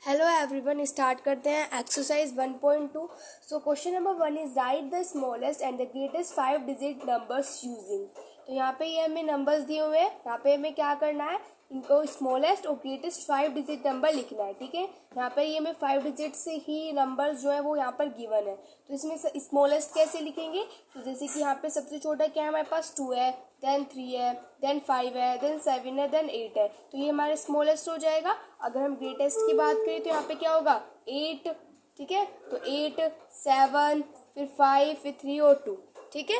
Hello everyone, start करते हैं exercise 1.2। So question number 1 is right the smallest and the greatest 5 digit numbers using. तो यहाँ पे ये हमें नंबर्स दिए हुए हैं। यहाँ पे हमें क्या करना है, इनको स्मॉलेस्ट और ग्रेटेस्ट 5 डिजिट नंबर लिखना है। ठीक है, यहाँ पे ये हमें 5 डिजिट से ही नंबर्स जो है वो यहाँ पर गिवन है। तो इसमें स्मॉलेस्ट कैसे लिखेंगे, तो जैसे कि यहाँ पे सबसे छोटा क्या है, हमारे पास 2 है, देन 3 है, देन 5 है, देन 7 है, देन 8 है। तो ये हमारा स्मॉलेस्ट हो जाएगा। अगर हम ग्रेटेस्ट की बात करें तो यहाँ पे क्या होगा, 8। ठीक है, तो 8, 7, फिर 5, फिर 3 और 2। ठीक है,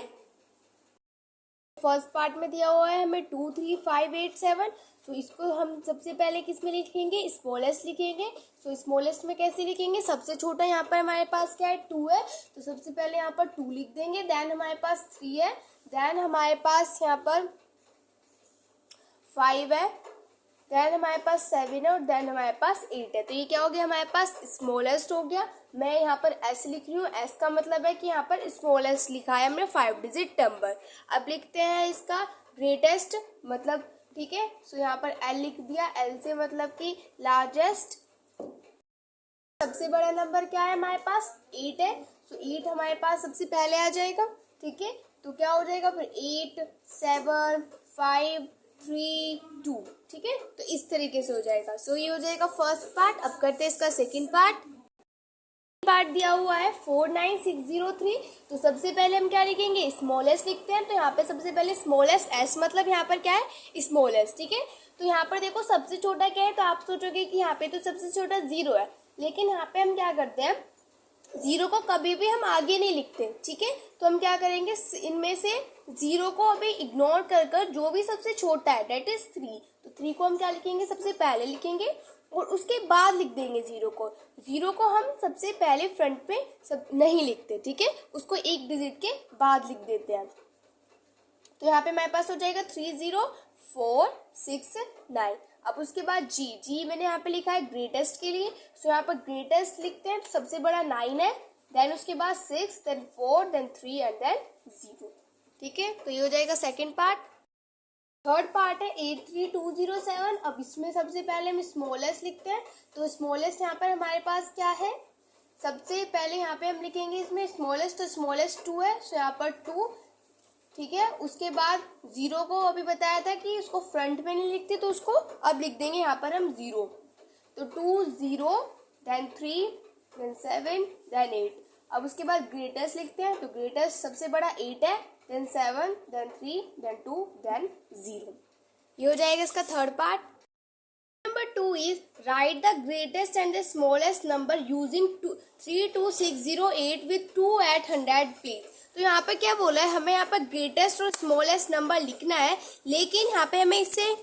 फर्स्ट पार्ट में दिया हुआ है हमें 2, 3, 5, 8, 7। सो इसको हम सबसे पहले किस में लिखेंगे, स्मॉलेस्ट लिखेंगे। सो स्मॉलेस्ट में कैसे लिखेंगे, सबसे छोटा यहाँ पर हमारे पास क्या है, 2 है। तो सबसे पहले यहाँ पर 2 लिख देंगे, देन हमारे पास 3 है, देन हमारे पास यहाँ पर 5 है, देन हमारे पास 7 है और देन हमारे पास 8 है। तो ये क्या हो गया, हमारे पास स्मॉलेस्ट हो गया। मैं यहाँ पर एस लिख रही हूँ, एस का मतलब है कि यहाँ पर स्मॉलेस्ट लिखा है हमने 5 डिजिट नंबर। अब लिखते हैं इसका ग्रेटेस्ट, मतलब ठीक है। सो यहाँ पर एल लिख दिया, एल से मतलब कि लार्जेस्ट। सबसे बड़ा नंबर क्या है हमारे पास, 8 है। सो 8 हमारे पास सबसे पहले आ जाएगा। ठीक है, तो क्या हो जाएगा फिर 8, 7, 5, 3, 2। ठीक है, तो इस तरीके से हो जाएगा। सो ये हो जाएगा फर्स्ट पार्ट। अब करते हैं इसका सेकंड पार्ट दिया हुआ है 49603। तो सबसे पहले हम क्या लिखेंगे, स्मॉलेस्ट लिखते हैं। तो यहाँ पे सबसे पहले स्मॉलेस्ट, एस मतलब यहाँ पर क्या है, स्मॉलेस्ट। ठीक है, तो यहाँ पर देखो सबसे छोटा क्या है, तो आप सोचोगे कि यहाँ पे तो सबसे छोटा 0 है, लेकिन यहाँ पे हम क्या करते हैं, 0 को कभी भी हम आगे नहीं लिखते। ठीक है, तो हम क्या करेंगे, इनमें से 0 को अभी इग्नोर कर जो भी सबसे छोटा है, डेट इज 3। तो 3 को हम क्या लिखेंगे, सबसे पहले लिखेंगे और उसके बाद लिख देंगे 0 को। 0 को हम सबसे पहले फ्रंट पे सब नहीं लिखते। ठीक है, उसको एक डिजिट के बाद लिख देते हैं। तो यहाँ पे हमारे पास हो जाएगा 30469। अब उसके बाद जी मैंने यहाँ पे लिखा है ग्रेटेस्ट के लिए। सो यहाँ पर ग्रेटेस्ट लिखते हैं, तो सबसे बड़ा 9 है, देन उसके बाद 6, देन 4, देन 3 एंड देन 0। ठीक है, तो ये हो जाएगा सेकंड पार्ट। थर्ड पार्ट है 83207। अब इसमें सबसे पहले हम स्मॉलेस्ट लिखते हैं। तो स्मॉलेस्ट यहाँ पर हमारे पास क्या है, सबसे पहले यहाँ पे हम लिखेंगे इसमें स्मॉलेस्ट, तो स्मॉलेस्ट 2 है। सो यहाँ पर 2। ठीक है, उसके बाद 0 को अभी बताया था कि उसको फ्रंट में नहीं लिखते, तो उसको अब लिख देंगे यहाँ पर हम 0। तो 2, 0, देन 3, देन 7, देन 8। अब उसके बाद ग्रेटेस्ट लिखते हैं। तो ग्रेटेस्ट सबसे बड़ा 8 है, देन 7, देन 3, देन 2, देन 0। ये हो जाएगा इसका third part. Number 2 is right the greatest and the smallest number using 32608 with 2 at 100 place. तो यहाँ पर क्या बोला है, हमें यहाँ पर ग्रेटेस्ट और स्मॉलेस्ट नंबर लिखना है, लेकिन यहाँ पे हमें इससे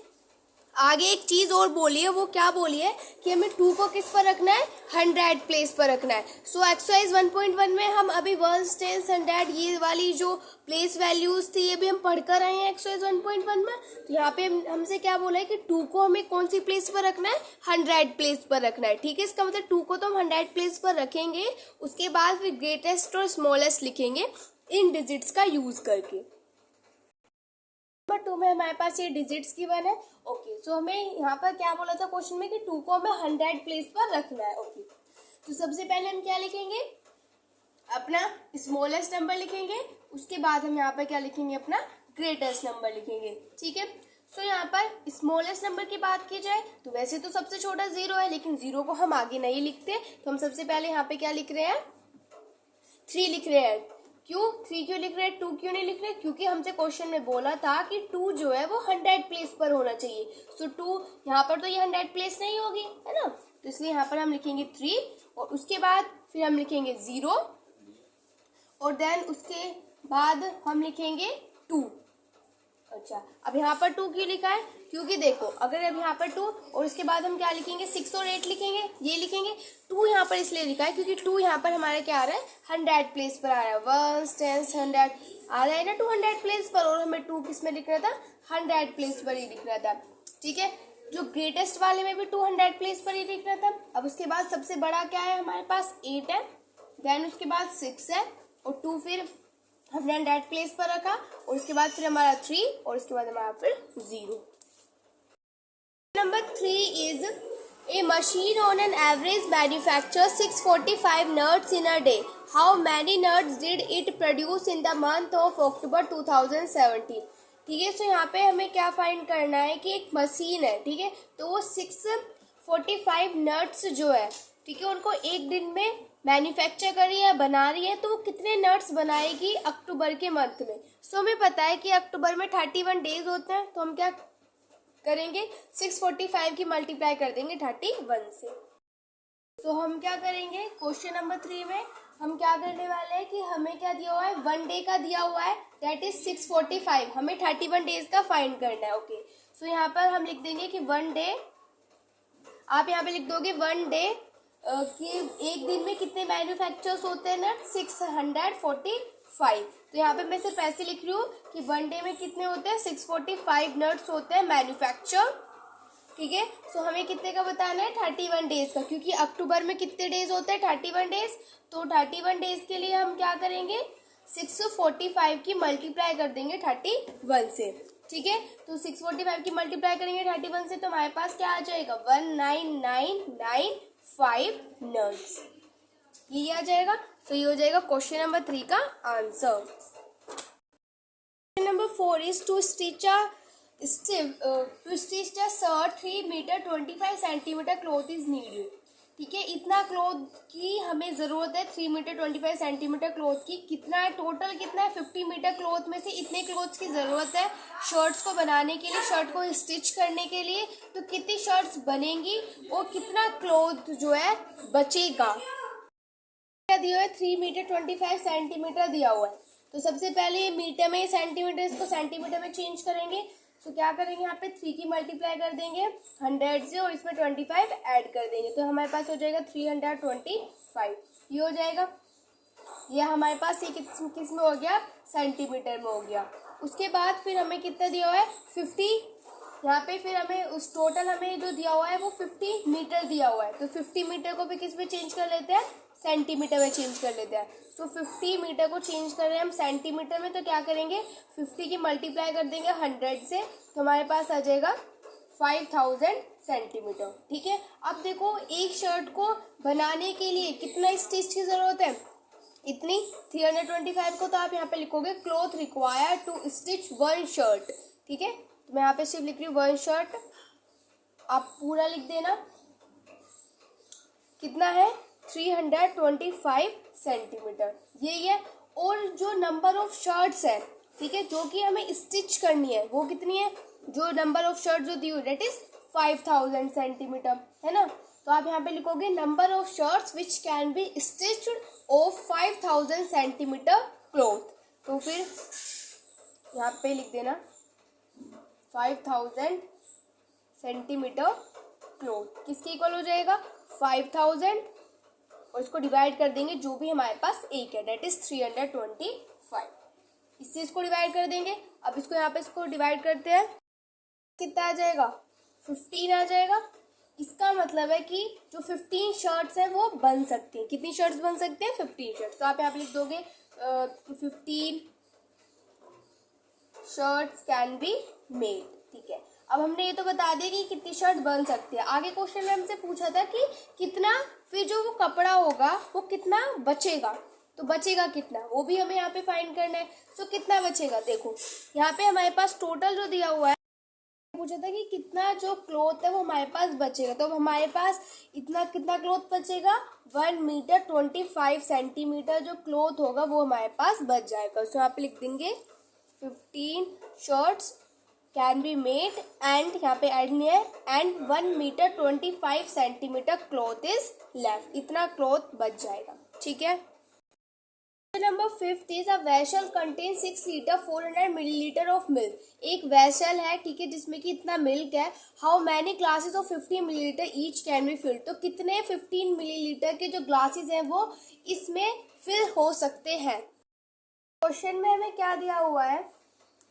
आगे एक चीज और बोली है। वो क्या बोली है कि हमें 2 को किस पर रखना है, 100 प्लेस पर रखना है। सो एक्सरसाइज 1.1 में हम अभी 1, 10, 100 ये वाली जो प्लेस वैल्यूज थी ये भी हम पढ़कर आए हैं एक्सरसाइज 1.1 में। तो यहाँ पे हमसे क्या बोला है कि 2 को हमें कौन सी प्लेस पर रखना है, 100 प्लेस पर रखना है। ठीक है, इसका मतलब 2 को तो हम 100 प्लेस पर रखेंगे, उसके बाद फिर ग्रेटेस्ट और स्मॉलेस्ट लिखेंगे इन डिजिट्स का यूज करके। नंबर 2 में हमारे पास ये डिजिट्स गिवन है। ओके, सो हमें यहाँ पर क्या बोला था क्वेश्चन में कि 2 को हमें 100 प्लेस पर रखना है। ओके, तो सबसे पहले हम क्या लिखेंगे, अपना स्मॉलेस्ट नंबर लिखेंगे, उसके बाद हम यहाँ पर क्या लिखेंगे, अपना ग्रेटेस्ट नंबर लिखेंगे। ठीक है, सो यहाँ पर स्मॉलेस्ट नंबर की बात की जाए तो वैसे तो सबसे छोटा 0 है, लेकिन 0 को हम आगे नहीं लिखते, तो हम सबसे पहले यहाँ पे क्या लिख रहे हैं, 3 लिख रहे हैं। क्यों 3 क्यों लिख रहे हैं, 2 क्यों नहीं लिख रहे, क्योंकि हमसे क्वेश्चन में बोला था कि 2 जो है वो 100 प्लेस पर होना चाहिए। सो 2 यहाँ पर तो ये 100 प्लेस नहीं होगी, है ना, तो इसलिए यहाँ पर हम लिखेंगे 3 और उसके बाद फिर हम लिखेंगे 0 और देन उसके बाद हम लिखेंगे 2। अच्छा, अब यहाँ पर 2 क्यों लिखा है, क्योंकि देखो अगर अब यहाँ पर 2 और इसके बाद हम क्या लिखेंगे, 6 और 8 लिखेंगे, ये लिखेंगे। 2 यहाँ पर इसलिए लिखा है क्योंकि 2 यहाँ पर हमारे क्या आ रहा है, 100 प्लेस पर आ रहा है। 1, 10, 100 आ रहा है ना 200 प्लेस पर, और हमें 2 किस में लिखना था, 100 प्लेस पर ही लिखना था। ठीक है, जो ग्रेटेस्ट वाले में भी 200 प्लेस पर ही लिखना था। अब उसके बाद सबसे बड़ा क्या है, हमारे पास 8 है, देन उसके बाद 6 है और 2 फिर हमने 100 प्लेस पर रखा और उसके बाद फिर हमारा 3 और उसके बाद हमारा फिर 0। Number 3 is A machine on an average manufactures 645 nuts in a day. How many nuts did it produce in the month of October 2017? ठीक है, तो यहाँ पे हमें क्या फाइंड करना है कि एक मशीन है, ठीक है, तो वो 645 नट्स जो है, ठीक है, उनको एक दिन में मैन्युफैक्चर कर रही है, बना रही है, तो वो कितने नट्स बनाएगी अक्टूबर के मंथ में। सो हमें पता है कि अक्टूबर में 31 डेज होते हैं, तो हम क्या करेंगे 645 की मल्टीप्लाई कर देंगे 31 से। तो हम क्या करेंगे क्वेश्चन नंबर 3 में हम क्या करने वाले हैं कि हमें क्या दिया हुआ है, 1 डे का दिया हुआ है, दैट इज 645, हमें 31 डेज का फाइंड करना है। ओके, सो यहाँ पर हम लिख देंगे कि 1 डे, आप यहाँ पे लिख दोगे 1 डे कि एक दिन में कितने मैन्युफैक्चर्स होते हैं नट, 645। तो यहाँ पे मैं सिर्फ ऐसे लिख रही हूँ कि 1 डे में कितने होते हैं, 645 नट्स होते हैं मैन्युफैक्चर, ठीक है। सो हमें कितने का बताना है, 31 डेज का, क्योंकि अक्टूबर में कितने डेज होते हैं, 31 डेज। तो 31 डेज के लिए हम क्या करेंगे, 645 की मल्टीप्लाई कर देंगे 31 से, ठीक है। तो 645 की मल्टीप्लाई करेंगे 31 से, तो हमारे पास क्या आ जाएगा, 19995 नट्स, ये आ जाएगा। तो ये हो जाएगा क्वेश्चन नंबर 3 का answer. Question number 4 is to stitch a shirt 3 metre 25 centimetre cloth is needed, ठीक है। इतना क्लॉथ की हमें जरूरत है, 3 मीटर 25 सेंटीमीटर क्लॉथ की। कितना है टोटल, कितना है 50 मीटर क्लॉथ में से इतने क्लॉथ्स की जरूरत है शर्ट्स को बनाने के लिए, शर्ट को स्टिच करने के लिए। तो कितनी शर्ट्स बनेंगी और कितना क्लॉथ जो है बचेगा। क्या दिया हुआ है, 3 मीटर 25 सेंटीमीटर दिया हुआ है। तो सबसे पहले मीटर में सेंटीमीटर, इसको सेंटीमीटर में चेंज करेंगे। तो क्या करेंगे, यहाँ पे 3 की मल्टीप्लाई कर देंगे 100 से और इसमें 25 ऐड कर देंगे, तो हमारे पास हो जाएगा 325, ये हो जाएगा। ये हमारे पास ये किस में हो गया, सेंटीमीटर में हो गया। उसके बाद फिर हमें कितना दिया हुआ है, 50, यहाँ पे फिर हमें उस टोटल हमें जो दिया हुआ है वो 50 मीटर दिया हुआ है। तो 50 मीटर को भी किस में चेंज कर लेते हैं, सेंटीमीटर में चेंज कर लेते हैं। तो 50 मीटर को चेंज कर रहे हैं हम सेंटीमीटर में, तो क्या करेंगे 50 की मल्टीप्लाई कर देंगे 100 से, तो हमारे पास आ जाएगा 5000 सेंटीमीटर, ठीक है। अब देखो एक शर्ट को बनाने के लिए कितना स्टिच की जरूरत है, इतनी 325 को तो आप यहाँ पे लिखोगे cloth require to stitch 1 shirt, ठीक है। तो मैं यहाँ पे सिर्फ लिख रही हूँ 1 शर्ट, आप पूरा लिख देना, कितना है 325 सेंटीमीटर, यही है। और जो नंबर ऑफ शर्ट्स है, ठीक है, जो कि हमें स्टिच करनी है, वो कितनी है, जो नंबर ऑफ शर्ट जो दी हुई दैट इज 5000 सेंटीमीटर, है ना। तो आप यहाँ पे लिखोगे number of shirts which can be stitched of 5000 centimetre cloth. तो फिर यहाँ पे लिख देना 5000 सेंटीमीटर क्लॉथ, किसके इक्वल हो जाएगा 5000, और इसको डिवाइड कर देंगे जो भी हमारे पास एक है, दैट इज 325, इससे इसको डिवाइड कर देंगे। अब इसको यहाँ पे इसको डिवाइड करते हैं, कितना आ जाएगा 15 आ जाएगा। इसका मतलब है कि जो 15 शर्ट्स हैं वो बन सकती हैं। कितनी शर्ट्स बन सकते हैं, 15 शर्ट्स। तो आप यहाँ पे लिख दोगे 15 शर्ट्स कैन बी मेड, ठीक है। अब हमने ये तो बता दिया कि कितनी शर्ट बन सकती है। आगे क्वेश्चन में हमसे पूछा था कि कितना फिर जो वो कपड़ा होगा वो कितना बचेगा, तो बचेगा कितना वो भी हमें यहाँ पे फाइंड करना है। तो कितना बचेगा, देखो यहाँ पे हमारे पास टोटल जो दिया हुआ है, पूछा था कि कितना जो क्लॉथ है वो हमारे पास बचेगा। तो हमारे पास इतना कितना क्लॉथ बचेगा, 1 मीटर 25 सेंटीमीटर जो क्लॉथ होगा वो हमारे पास बच जाएगा। तो यहाँ पे लिख देंगे 15 shirts can be made and यहाँ पे ऐड नहीं है, and 1 metre 25 centimetre cloth is left, इतना क्लॉथ बच जाएगा, ठीक है। Number 5 is a vessel contain 6 litre 400 millilitre of milk. एक वेसल है, ठीक है, जिसमें कि इतना मिल्क है। How many glasses of 50 millilitre each can be filled. तो कितने 15 मिलीलीटर के जो ग्लासेस हैं वो इसमें फिल हो सकते हैं। क्वेश्चन में हमें क्या दिया हुआ है,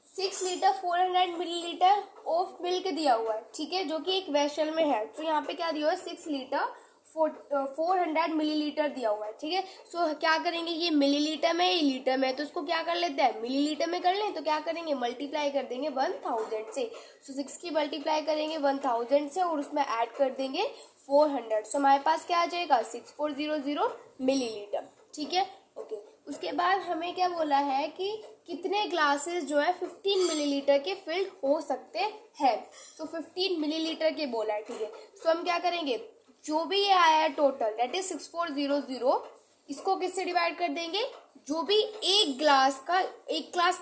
6 लीटर 400 मिलीलीटर ऑफ मिल्क दिया हुआ है, ठीक है, जो कि एक वेसल में है। तो यहाँ पे क्या दिया हुआ है, 6 लीटर 400 मिलीलीटर दिया हुआ है, ठीक है। सो क्या करेंगे, ये मिलीलीटर में, ये लीटर में, तो इसको क्या कर लेते हैं, मिलीलीटर में कर लें, तो क्या करेंगे मल्टीप्लाई कर देंगे 1000 से। सो 6 की मल्टीप्लाई करेंगे 1000 से और उसमें ऐड कर देंगे 400। सो हमारे पास क्या आ जाएगा 6400 मिलीलीटर। ठीक है, ओके। उसके बाद हमें क्या बोला है कि कितने ग्लासेस जो है 15 मिलीलीटर के फिल्ड हो सकते हैं। सो 15 मिलीलीटर के बोला है। ठीक है, सो हम क्या करेंगे, जो भी ये आया है टोटल दैट इज 6400, इसको किससे डिवाइड कर देंगे, जो भी एक ग्लास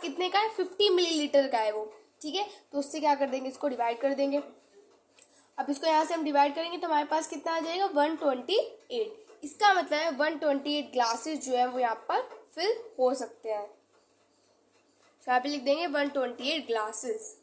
कितने का है 50 मिलीलीटर का है वो। ठीक है, तो उससे क्या कर देंगे, इसको डिवाइड कर देंगे। अब इसको यहाँ से हम डिवाइड करेंगे तो हमारे पास कितना आ जाएगा 128। इसका मतलब है 128 ग्लासेस जो है वो यहाँ पर फिल हो सकते हैं। तो यहाँ पे लिख देंगे 128 ग्लासेस।